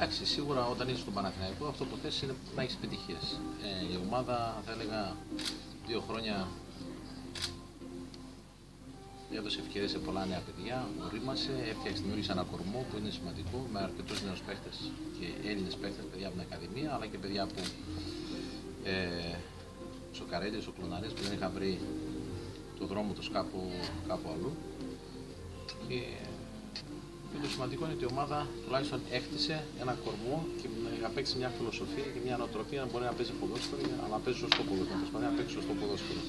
Εντάξει, σίγουρα όταν είσαι στον Παναθηναϊκό αυτό που θες είναι να έχεις επιτυχίες. Η ομάδα, θα έλεγα, 2 χρόνια έδωσε ευκαιρίες σε πολλά νέα παιδιά, ορίμασε, έφτιαξε, δημιούργησε ένα κορμό που είναι σημαντικό με αρκετούς νέους παίχτες και Έλληνες παίχτες, παιδιά από την Ακαδημία, αλλά και παιδιά που ο Καρέλης, ο Κλωναρές που δεν είχαν βρει το δρόμο τους κάπου αλλού. Και το σημαντικό είναι ότι η ομάδα τουλάχιστον έκτισε ένα κορμό και απέκτησε μια φιλοσοφία και μια νοοτροπία να μπορεί να παίζει ποδόσφαιρο, αλλά να παίζει σωστό ποδόσφαιρο. Να προσπαθεί να παίξει σωστό ποδόσφαιρο.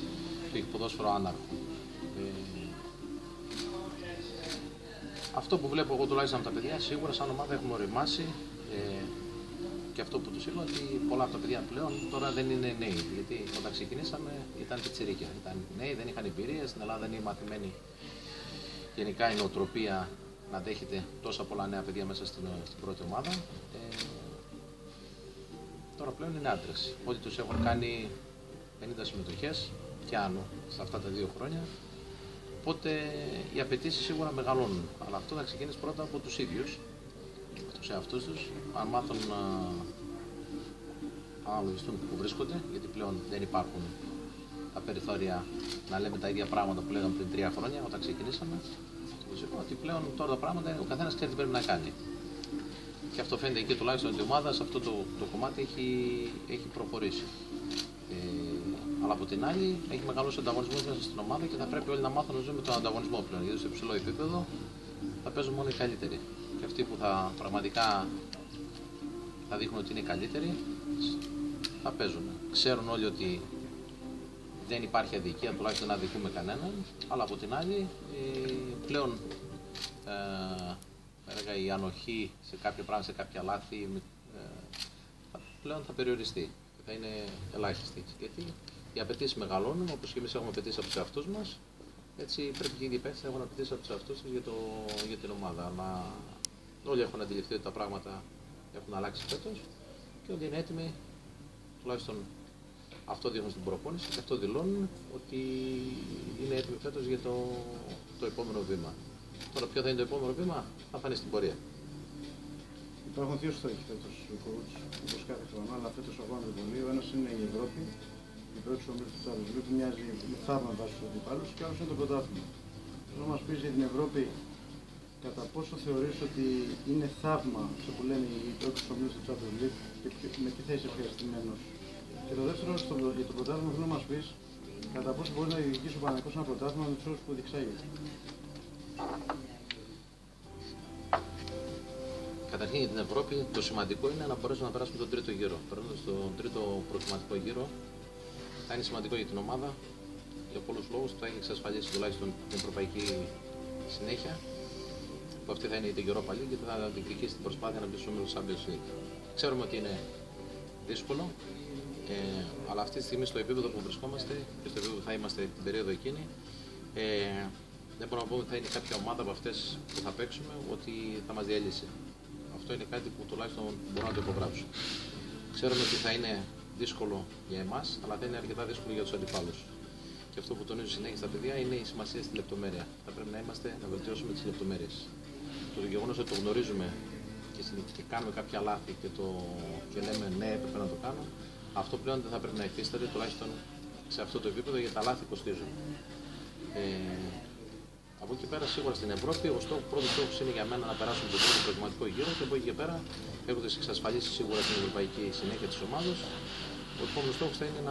Και έχει ποδόσφαιρο άναρχο. Αυτό που βλέπω εγώ τουλάχιστον από τα παιδιά, σίγουρα σαν ομάδα έχουμε οριμάσει. Και αυτό που τους είπα ότι πολλά από τα παιδιά πλέον τώρα δεν είναι νέοι. Γιατί όταν ξεκινήσαμε ήταν πιτσιρίκια. Ήταν νέοι, δεν είχαν εμπειρίες. Στην Ελλάδα δεν είναι μαθημένοι γενικά η νοοτροπία να δέχεται τόσα πολλά νέα παιδιά μέσα στην πρώτη ομάδα. Τώρα πλέον είναι άντρες. Ότι τους έχουν κάνει 50 συμμετοχές και άνω σε αυτά τα 2 χρόνια. Οπότε οι απαιτήσεις σίγουρα μεγαλώνουν. Αλλά αυτό θα ξεκινήσει πρώτα από τους ίδιους, τους εαυτούς τους, αν μάθουν να αναλογιστούν που βρίσκονται, γιατί πλέον δεν υπάρχουν τα περιθώρια να λέμε τα ίδια πράγματα που λέγαμε πριν 3 χρόνια όταν ξεκινήσαμε. Ότι πλέον τώρα τα πράγματα ο καθένας ξέρει τι πρέπει να κάνει. Και αυτό φαίνεται εκεί τουλάχιστον ότι η ομάδα σε αυτό το κομμάτι έχει προχωρήσει. Αλλά από την άλλη έχει μεγάλος ανταγωνισμός μέσα στην ομάδα και θα πρέπει όλοι να μάθουν να ζουν με τον ανταγωνισμό πλέον. Γιατί στο υψηλό επίπεδο θα παίζουν μόνο οι καλύτεροι. Και αυτοί που θα πραγματικά θα δείχνουν ότι είναι οι καλύτεροι θα παίζουν. Ξέρουν όλοι ότι δεν υπάρχει αδικία, τουλάχιστον να αδικούμε κανέναν, αλλά από την άλλη πλέον η ανοχή σε κάποια πράγματα, σε κάποια λάθη πλέον θα περιοριστεί και θα είναι ελάχιστη. Γιατί οι απαιτήσεις μεγαλώνουν, όπως και εμείς έχουμε απαιτήσει από τους εαυτούς μας, έτσι πρέπει και οι διπέκτες να έχουν απαιτήσει από τους εαυτούς τους για την ομάδα. Αλλά όλοι έχουν αντιληφθεί ότι τα πράγματα έχουν αλλάξει φέτος και ότι είναι έτοιμοι, τουλάχιστον αυτό δείχνουν στην προπόνηση και αυτό δηλώνουν ότι είναι έτοιμοι φέτος για το επόμενο βήμα. Τώρα ποιο θα είναι το επόμενο βήμα θα φανεί στην πορεία. Υπάρχουν 2 στόχοι φέτος ο coach, όπως κάθε χρόνο, αλλά φέτος αγώνονται πολύ. Ο ένας είναι η Ευρώπη, η πρώτη ομίλους του Champions League που μοιάζει με θαύμα βάσει του αντιπάλους, και άλλος είναι το πρωτάθλημα. Θέλω να μας πεις για την Ευρώπη, κατά πόσο θεωρείς ότι είναι θαύμα αυτό που λένε οι πρώτοι ομίλους του Champions League και με τι θα είσαι ευχαριστημένος. Και το δεύτερο για το πρωτάθλημα θέλω να μας πεις κατά πόσο μπορεί να διεκδικήσει ο Παναθηναϊκός ένα πρωτάθλημα με τους όρους που διεξάγεται. Καταρχήν για την Ευρώπη το σημαντικό είναι να μπορέσουμε να περάσουμε τον 3ο γύρο. Περνώντας τον 3ο προκριματικό γύρο θα είναι σημαντικό για την ομάδα για πολλούς λόγους. Θα έχει εξασφαλίσει τουλάχιστον την ευρωπαϊκή συνέχεια, που αυτή θα είναι η Europa League και θα διεκδικήσει την προσπάθεια να μπει στο όμιλο Champions League. Ξέρουμε ότι είναι δύσκολο, αλλά αυτή τη στιγμή στο επίπεδο που βρισκόμαστε και στο επίπεδο που θα είμαστε την περίοδο εκείνη, δεν μπορούμε να πούμε ότι θα είναι κάποια ομάδα από αυτές που θα παίξουμε ότι θα μας διαλύσει. Αυτό είναι κάτι που τουλάχιστον μπορώ να το υπογράψω. Ξέρουμε ότι θα είναι δύσκολο για εμάς, αλλά θα είναι αρκετά δύσκολο για τους αντιπάλους. Και αυτό που τονίζω συνέχεια στα παιδιά είναι η σημασία στη λεπτομέρεια. Θα πρέπει να βελτιώσουμε τις λεπτομέρειες. Το γεγονός ότι το γνωρίζουμε και κάνουμε κάποια λάθη και λέμε ναι, έπρεπε να το κάνω, αυτό πλέον δεν θα πρέπει να υφίσταται, τουλάχιστον σε αυτό το επίπεδο, γιατί τα λάθη κοστίζουν. Από εκεί πέρα, σίγουρα στην Ευρώπη, ο πρώτος στόχος είναι για μένα να περάσουμε το πρώτο προγραμματικό γύρο και από εκεί και πέρα, έχοντας εξασφαλίσει σίγουρα την ευρωπαϊκή συνέχεια της ομάδας, ο επόμενος στόχος θα είναι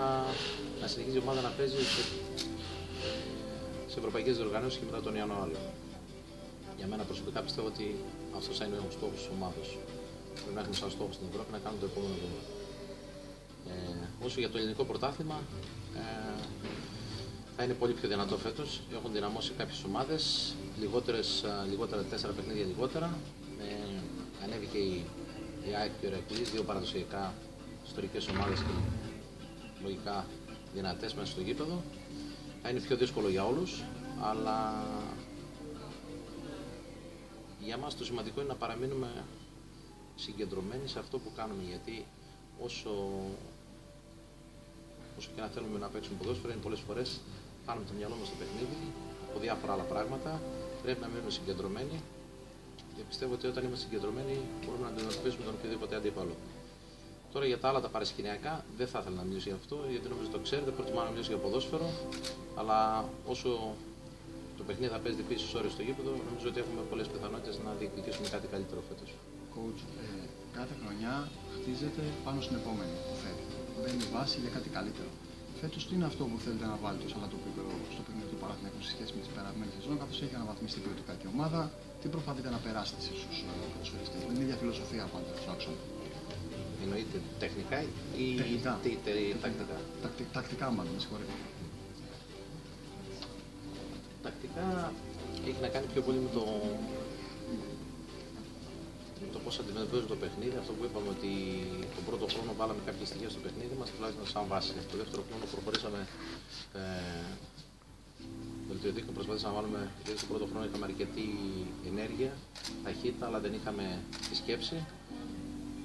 να συνεχίζει η ομάδα να παίζει σε ευρωπαϊκές διοργανώσεις και μετά τον Ιανουάριο. Για μένα προσωπικά πιστεύω ότι αυτός θα είναι ο στόχος της ομάδας. Πρέπει να έχουμε σαν στόχο στην Ευρώπη να κάνουμε το επόμενο βήμα. Όσο για το ελληνικό πρωτάθλημα, θα είναι πολύ πιο δυνατό φέτος. Έχουν δυναμώσει κάποιες ομάδες, λιγότερα 4 παιχνίδια λιγότερα. Ανέβηκε η ΑΕΚ και ο Ηρακλής, 2 παραδοσιακά ιστορικές ομάδες και λογικά δυνατές μέσα στο γήπεδο. Θα είναι πιο δύσκολο για όλους, αλλά για μας το σημαντικό είναι να παραμείνουμε συγκεντρωμένοι σε αυτό που κάνουμε, γιατί όσο και να θέλουμε να παίξουμε ποδόσφαιρο, είναι πολλές φορές κάνουμε το μυαλό μας στο παιχνίδι από διάφορα άλλα πράγματα. Πρέπει να μείνουμε συγκεντρωμένοι Και πιστεύω ότι όταν είμαστε συγκεντρωμένοι μπορούμε να αντιμετωπίσουμε τον οποιοδήποτε αντίπαλο. Τώρα για τα άλλα τα παρασκηνιακά δεν θα ήθελα να μιλήσω για αυτό, γιατί νομίζω το ξέρετε. Προτιμάω να μιλήσω για ποδόσφαιρο, αλλά όσο το παιχνίδι θα παίζει επίσης ώρες στο γήπεδο, νομίζω ότι έχουμε πολλές πιθανότητες να διεκδικήσουμε κάτι καλύτερο φέτος. Coach, κάθε χρονιά χτίζεται πάνω στην επόμενη που θέλει. Μπαίνει βάση για κάτι καλύτερο. Φέτος τι είναι αυτό που θέλετε να βάλετε ως αλλατό επίπεδο στο παιχνίδι του Παναθηναϊκού σε σχέση με την περασμένη σεζόν, καθώς έχει αναβαθμίσει την ποιοτικά και ομάδα, τι προσπαθείτε να περάσετε στους ποδοσφαιριστές? Με την ίδια φιλοσοφία πάντα του άξονα. Εννοείται τεχνικά ή τακτικά? Τακτικά μάλλον, με συγχωρείτε. Τακτικά έχει να κάνει πιο πολύ με το πώς αντιμετωπίζουμε το παιχνίδι. Αυτό που είπαμε ότι τον πρώτο χρόνο βάλαμε κάποια στοιχεία στο παιχνίδι μας, τουλάχιστον σαν βάση. Το δεύτερο χρόνο προχωρήσαμε βελτιωτικά, προσπαθήσαμε να βάλουμε, γιατί στον πρώτο χρόνο είχαμε αρκετή ενέργεια, ταχύτητα, αλλά δεν είχαμε τη σκέψη.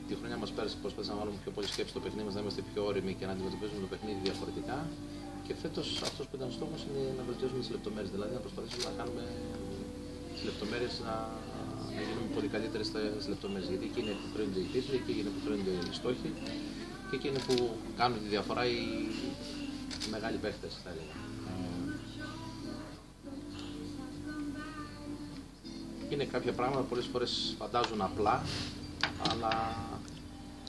Τη χρονιά μας πέρασε προσπαθήσαμε να βάλουμε πιο πολύ σκέψη στο παιχνίδι μας, να είμαστε πιο όριμοι και να αντιμετωπίζουμε το παιχνίδι διαφορετικά. Και φέτος αυτός που ήταν στόχος είναι να βελτιώσουμε τις λεπτομέρειες, δηλαδή να προσπαθήσουμε να κάνουμε τις λεπτομέρειες να γίνουμε πολύ καλύτερες στις λεπτομέρειες. Γιατί εκεί είναι που κρίνονται οι τίτλοι, εκεί είναι που κρίνονται οι στόχοι και εκεί είναι που κάνουν τη διαφορά οι μεγάλοι παίχτες, θα έλεγα. Είναι κάποια πράγματα που πολλές φορές φαντάζουν απλά, αλλά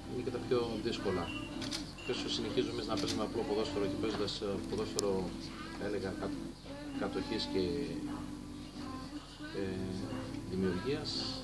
είναι και τα πιο δύσκολα. Και όσο συνεχίζουμε εμείς να παίζουμε απλό ποδόσφαιρο και παίζοντας ποδόσφαιρο, έλεγα, κατοχής και δημιουργίας,